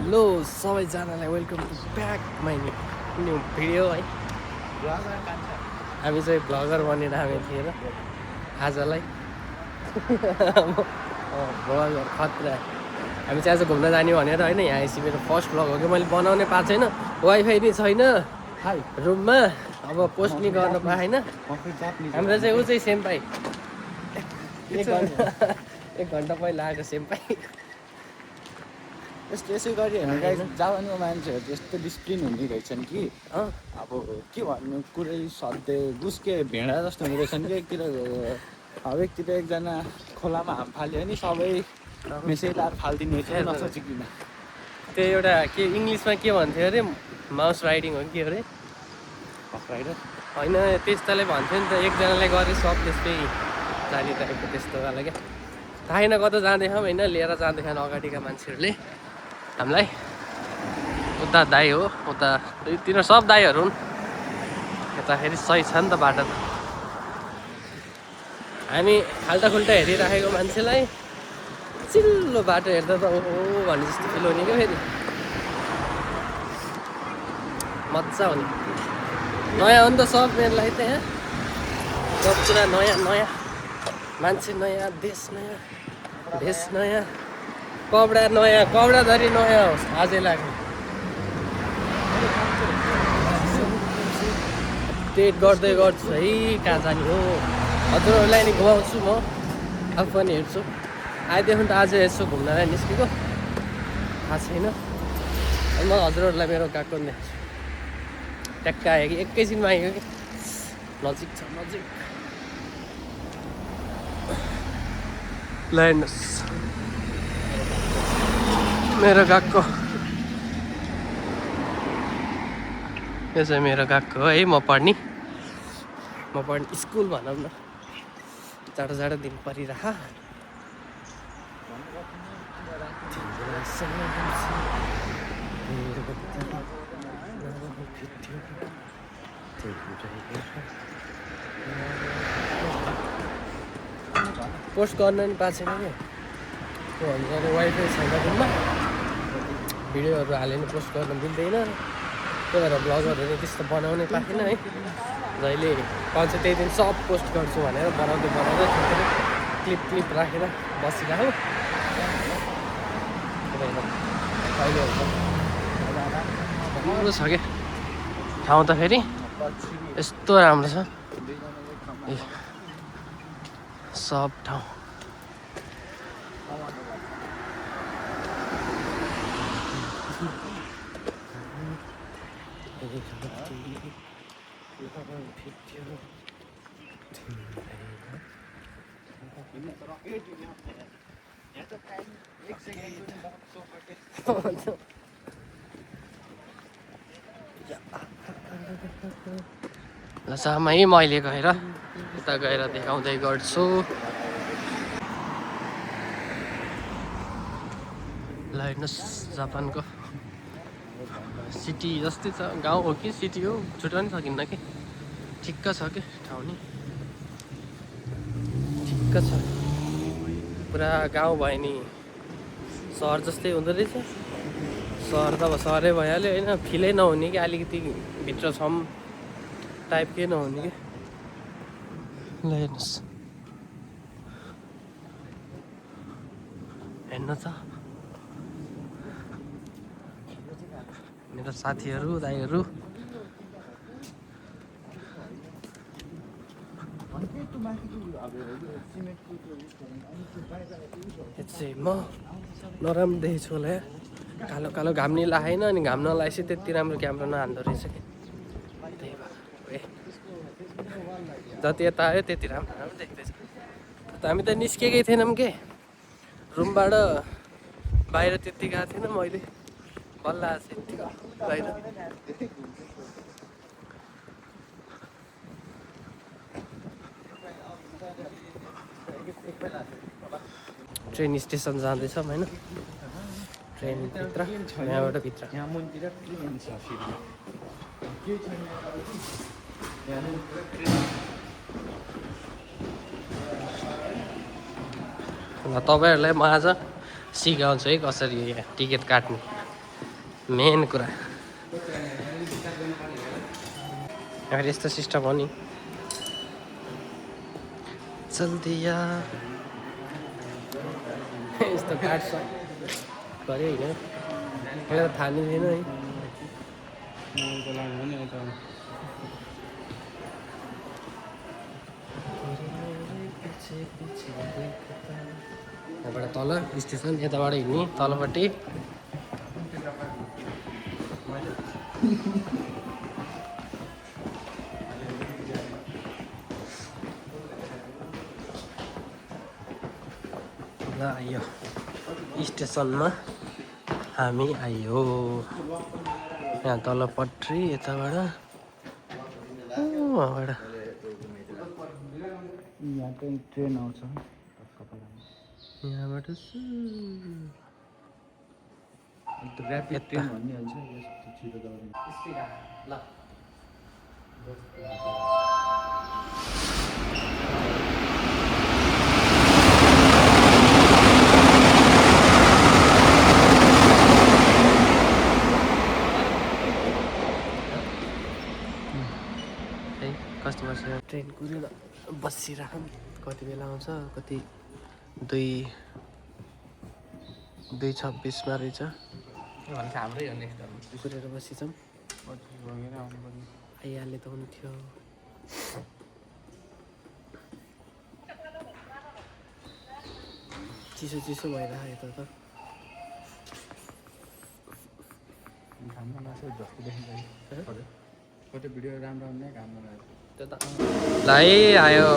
Hello सबैजनालाई welcome to back my new video है। हामी चाहिँ भ्लगर बनेर हामी थिएर आजलाई भ्लगर खतरा। हामी चाहिँ आज घुम्न जाने भनेर होइन, यहाँ आएपछि मेरो फर्स्ट भ्लग हो कि मैले बनाउनै पाएको छैन, वाइफाई नि छैन रुममा, अब पोस्ट नि गर्न पाएन। हाम्रो चाहिँ ऊ चाहिँ सेम्पाई 1 घन्टा पहिला आएको सेम्पाई। यसो गरी होइन गाइस, जापानको मान्छेहरू त्यस्तो डिसिप्लिन हुने रहेछन् कि अब के भन्नु, कुरै सधैँ गुस्के भेडा जस्तो हुने रहेछन् कि। एकतिर एकजना खोलामा हाम फाल्यो भने सबै मेसैलार फालिदिने रहेछ नसोचिकन। त्यो एउटा के इङ्ग्लिसमा के भन्थ्यो अरे, माउस राइडिङ हो कि के अरे, राइडर होइन त्यस्तोले भन्थ्यो नि त, एकजनाले गरे सब त्यस्तै जाने टाइपको त्यस्तो वाला क्या। थाहा छैन कता जाँदैछौँ होइन, लिएर जाँदैछन् अगाडिका मान्छेहरूले हामीलाई। उता दाई हो, उता तिनीहरू सब दाईहरू हुन्। यता फेरि सही छ नि त बाटो त। हामी खाल्टाखुल्टा हेरिराखेको मान्छेलाई चिल्लो बाटो हेर्दा त ओहो भन्ने जस्तो फिल हुने क्या। फेरि मजा हुने, नयाँ हो नि त सब मेरो लागि त। यहाँ सब पुरा नयाँ नयाँ मान्छे, नयाँ देश, नयाँ भेष नयाँ, कपडा नयाँ, कपडाधरि नयाँ होस् आजै लाग्यो। डेट गर्दै गर्छु है, कहाँ जाने हो। हजुरहरूलाई नि घुमाउँछु म, आफू पनि हेर्छु। आइदेखि त आज यसो घुम्नलाई निस्केको थाहा छैन। म हजुरहरूलाई मेरो गएको नि देखाउँछु। ट्याक्क आयो कि एकैछिनमा आयो कि, नजिक छ नजिक। ल हेर्नुहोस् मेरो गएको, यो चाहिँ मेरो गएको है। म पढ्ने स्कुल भनौँ न, जाडो जाडो दिन परिरह। पोस्ट गर्न नि पाएको छैन क्या, के भन्छ अरे, वाइफाई छैन रुममा, भिडियोहरू हाल्यो भने पोस्ट गर्न मिल्दैन। त्यही भएर भ्लगहरू त्यस्तो बनाउनै पाएन है। जहिले पाउँछ त्यही दिन सब पोस्ट गर्छु भनेर बनाउँदै थुप्रै क्लिप राखेर बसिरहेको। अहिले राम्रो छ क्या ठाउँ त, फेरि यस्तो राम्रो छ ए सब ठाउँ। ल सामा है, मैले गएर उता गएर देखाउँदै गर्छु। ल हेर्नुहोस्, जापानको सिटी जस्तै छ। गाउँ हो कि सिटी हो छुट्याउनै सकिन्न कि, ठिक्क छ कि ठाउँ नि ठिक्क छ। पुरा गाउँ भयो नि सहर जस्तै हुँदो रहेछ। सहर त अब सहरै भइहाल्यो होइन, फिलै नहुने कि, अलिकति भित्र छौँ टाइपकै नहुने कि। ल हेर्नुहोस्, हेर्नु त मेरो साथीहरू दाइहरू। चाहिँ म नराम्रो देखेको छु होला, कालो कालो घाम नि लागेन, अनि घाम नलागेपछि त्यति राम्रो क्यामेरा नहान्दो रहेछ कि। त्यही भएर जति यता आयो त्यति राम्रो राम्रो देख्दैछ। हामी त निस्केकै थिएनौँ के रुमबाट, बाहिर त्यति गएको थिएन। मैले बल्ल आएको थिएँ बाहिर। ट्रेन स्टेसन जाँदैछौँ होइन, ट्रेनभित्र यहाँबाट भित्र। तपाईँहरूलाई म आज सिकाउँछु है कसरी यहाँ टिकट काट्ने। मेन कुरा फेरि यस्तो सिस्टम हो नि चल्दिया यस्तो काट्छ गऱ्यो होइन मलाई त थाहा नै थिएन है यहाँबाट तल स्टेसन यताबाट हिँड्ने तलपट्टि ल आयो स्टेसनमा हामी आयो यहाँ तल पट्री यताबाट उहाँबाट यहाँ चाहिँ ट्रेन आउँछ यहाँबाट ऱ्यापिड ट्रेन भनिहाल्छ यस्तो छिटो दौड्ने ल कस्तो बस्छ ट्रेन कुरेर बसिरहँ कति बेला आउँछ कति 2:26 रहेछ हाम्रै हो नेक्स्ट कुरेर बसिछौँ आइहाल्ने त हुन्थ्यो चिसो चिसो भइरहेको यता त कति भिडियो राम्रो हुने काम ल है आयो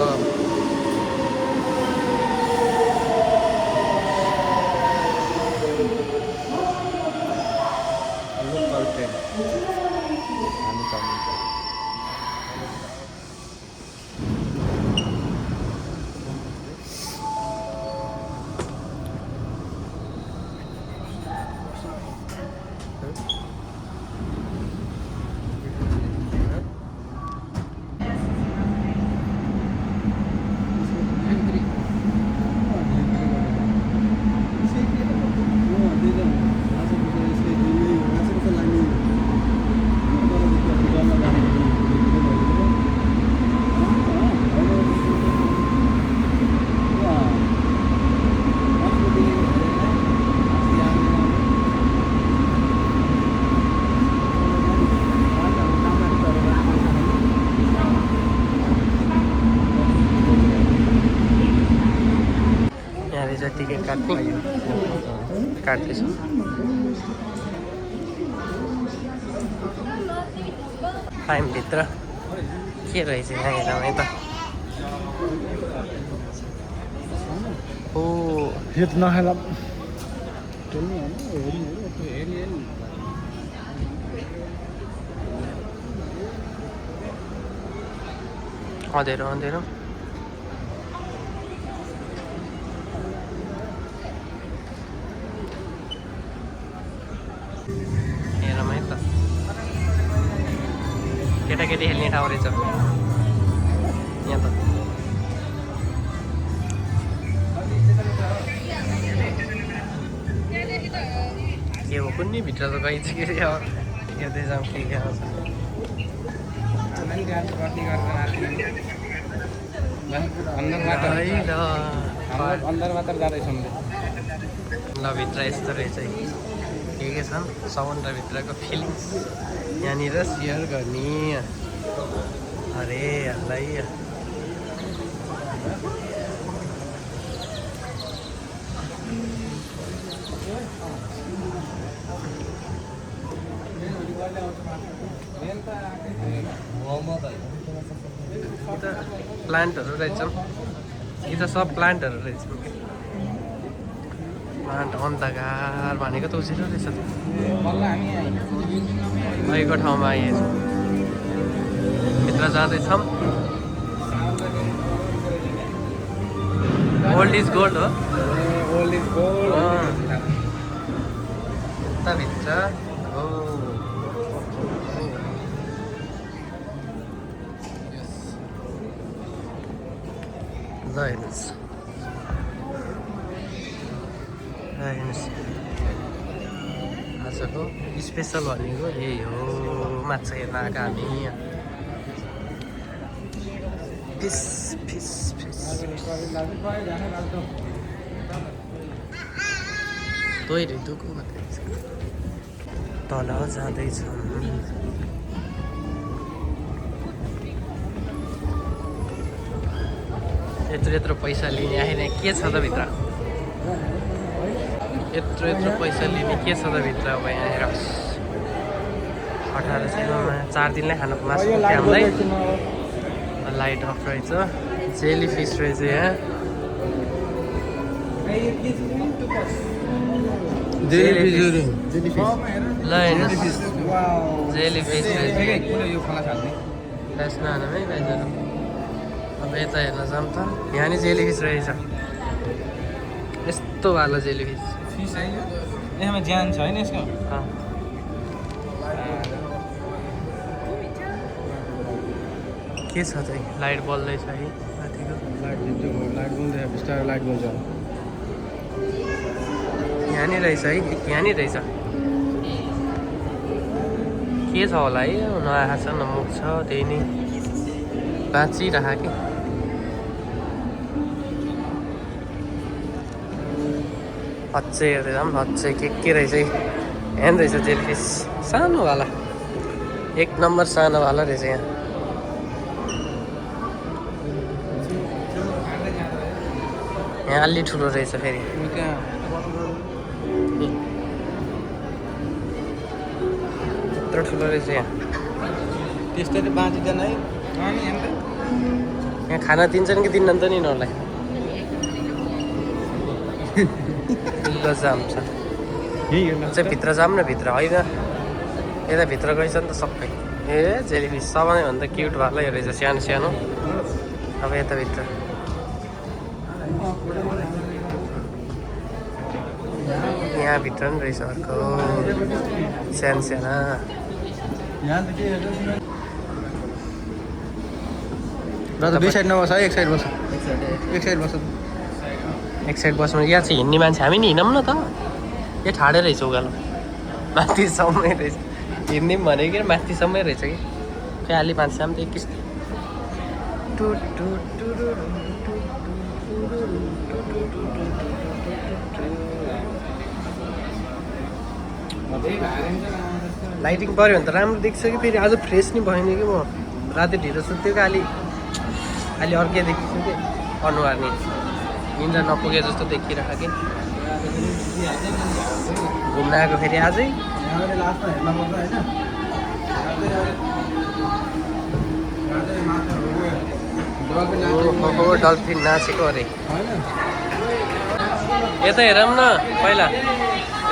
लोकल ट्रेन हामी चल्नु टिकट काट्ने काट्दैछु टाइमभित्र के रहेछ यहाँ हेरौँ त ओ यो त नखाला अँधेरो अँधेरो केटाकेटी खेल्ने ठाउँ रहेछ यहाँ त के हो कुनै भित्र त गइन्छ के अरे हेर्दै जाउँ के के आउँछ अन्धर मात्र जाँदैछौँ ल भित्र यस्तो रहेछ के छन् समुद्रभित्रको फिलिङ्स यहाँनिर सेयर गर्ने अरेहरूलाई प्लान्टहरू रहेछन् यी त सब प्लान्टहरू रहेछ प्लान्ट अन्धकार भनेको त उसिरो रहेछ भएको ठाउँमा आइएछ भित्र जाँदैछौँ ओल्ड इज गोल्ड हो ओल्ड इज गोल्ड यता भित्र हो ल हेर्नुहोस् आजको स्पेसल भनेको यही हो, माछा हेर्न आएको हामी। फिस फिस फिस तोइरे दुको तल जाँदैछौँ। यत्रो पैसा लिने आएन, के छ त भित्र? यत्रो पैसा लिने के छ त भित्र? अब यहाँ आएर 1800 4 दिनलाई खानु मासु हामीलाई। लाइट अफ रहेछ, जेली फिस रहेछ यहाँ। जेली फिस अब यता हेर्न जाऊँ त, यहाँ नि जेली फिस रहेछ। यस्तो वाला जेली फिस यसमा ज्यान छ होइन यसको? के छ चाहिँ? लाइट बल्दैछ है माथिको। लाइट बल्छ। यहाँ नि रहेछ है, यहाँ नि रहेछ। के छ होला है? नआएको छ, नमुख छ, त्यही नै बाँचिरह कि। हच्चे हेर्दै जाऊँ, हच्चे के रहेछ है? यहाँ रहेछ जेलीफिस, सानोवाला, 1 नम्बर सानोवाला रहेछ यहाँ। यहाँ अलि ठुलो रहेछ फेरि। यत्रो ठुलो रहेछ यहाँ। त्यस्तै त बाँचिँदैन है। यहाँ खाना दिन्छन् कि दिन्नन् त नि यिनीहरूलाई? जाम छ चाहिँ भित्र जाऊँ न, भित्र होइन यता भित्र गइछ नि त सबै। ए जेलीफिस सबैभन्दा क्युट वाला रहेछ, सानो सानो। अब यता भित्र यहाँ भित्र पनि रहेछ अर्को सानो साना। दुई साइड नबस है, एक साइड बस। एक साइड बस्नु। यहाँ चाहिँ हिँड्ने मान्छे हामी नि हिँडौँ न त। यो ठाडै रहेछ उकालो, माथिसम्मै रहेछ। हिँड्ने पनि भनेको कि माथिसम्मै रहेछ कि। त्यहाँ अलि मान्छेसम्म त एकैछ। लाइटिङ पऱ्यो भने त राम्रो देख्छ कि फेरि। आज फ्रेस नि भयो नि कि म राति ढिलो सुत्थेँ कि अलि अर्कै देखिन्छु कि अनुहार नि। निन्द्रा नपुगे जस्तो देखिरहेको कि। घुम्न आएको फेरि आजै। डल्फिन नाचेको अरे। यता हेरौँ न पहिला।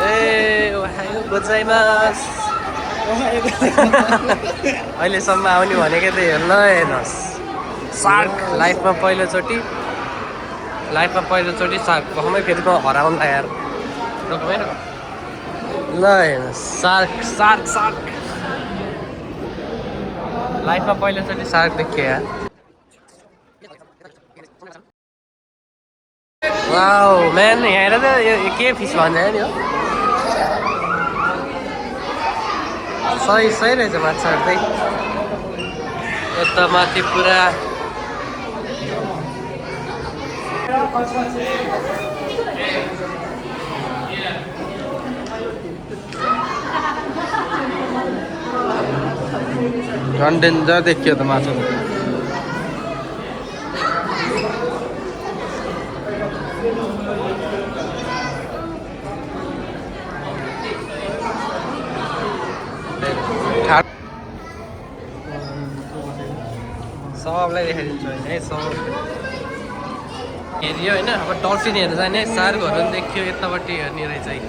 ए गोजाइमास। अहिलेसम्म आउने भनेको त हेर्न हेर्नुहोस्, सार्क। लाइफमा पहिलोचोटि सार्क भएमै फेरि म हराउनु यार। रोकमै ल हेर्नुहोस्, सार्क। लाइफमा पहिलोचोटि सार्क देखियो यार। वाउ म्यान, यहाँ हेर त के फिस भन्छ नि हो। सही रहेछ माछाहरू चाहिँ। यता माथि पुरा झन् डेन्जर देखियो त माछा। सबलाई देखाइदिन्छु होइन है। सब हेरियो होइन। अब डल्फिन हेर्न जाने, सार्कहरू पनि देखियो। यतापट्टि हेर्ने रहेछ है,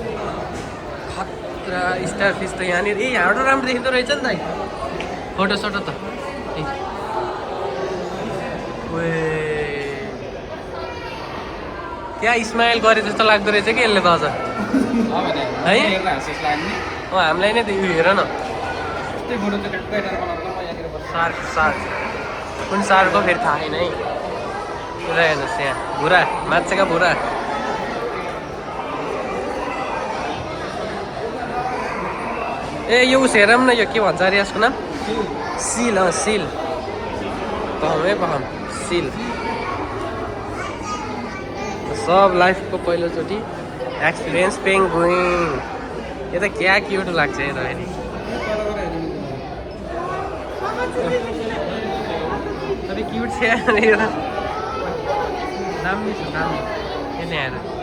खतरा स्टार फिस त यहाँनिर। ए यहाँबाट राम्रो देखिँदो रहेछ नि त। फोटो त त्यहाँ स्माइल गरे जस्तो लाग्दो रहेछ कि यसले त अझ है। हामीलाई नै हेर न। सार्क कुन सार्क हो फेरि थाहा छैन है। पुरा हेर्नुहोस् यहाँ भुरा, माछाका भुरा। ए यो उस हेरौँ न यो के भन्छ अरे यसको नाम सिल सिल पहम सिल सब लाइफको पहिलोचोटि एक्सपिरियन्स पेङ्गुइन यो त क्या क्युट लाग्छ यो त फेरि अरे क्युट छ यो त दामी छ दामी यसले आएर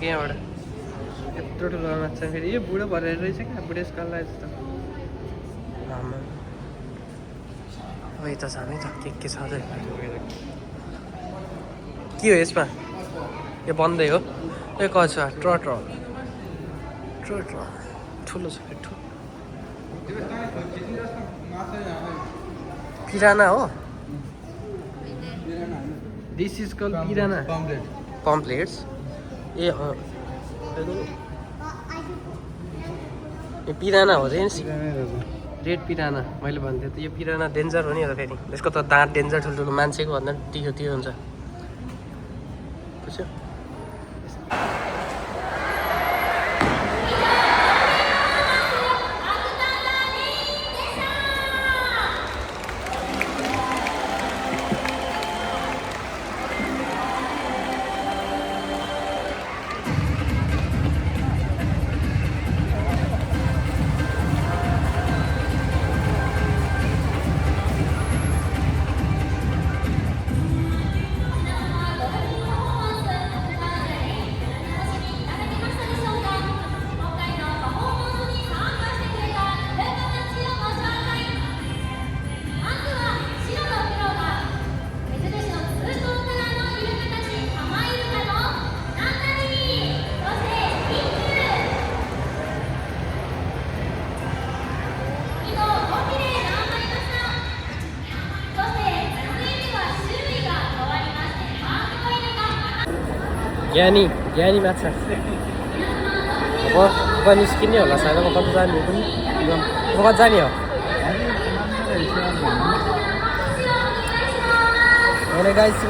यहाँबाट यत्रो ठुलो माछा फेरि यो बुढो भरेर रहेछ क्या बुढेसकाललाई जस्तो अब यता जाने त के छ के हो यसमा यो बन्दै हो ए कछुवा ट्र ठुलो छ फेरि ठुलो पिराना हो दिस इज कल पिराना पम्पलेट्स ए अँ यो पिराना हो चाहिँ रेड पिराना मैले भन्थेँ त यो पिराना डेन्जर हो नि त फेरि यसको त दाँत डेन्जर ठुल्ठुलो मान्छेको भन्दा त्यो हुन्छ बुझ्यो ज्ञानी माछा अब निस्किने होला सायद म कता जाने पनि म कता जाने हो होइन गाइस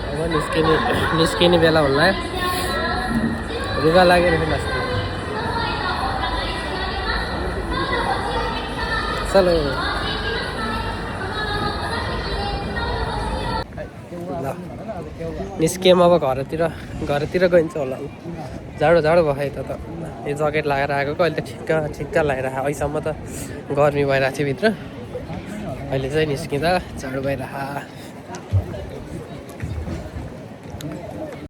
अब निस्किने बेला होला रुगा लागेर फेरि चलो निस्किएम अब घरतिर गइन्छ होला जाडो भयो त यो ज्याकेट लगाएर आएको अहिले त ठिक्क लगाएर अहिलेसम्म त गर्मी भइरहेको थियो भित्र अहिले चाहिँ निस्किँदा जाडो भइरह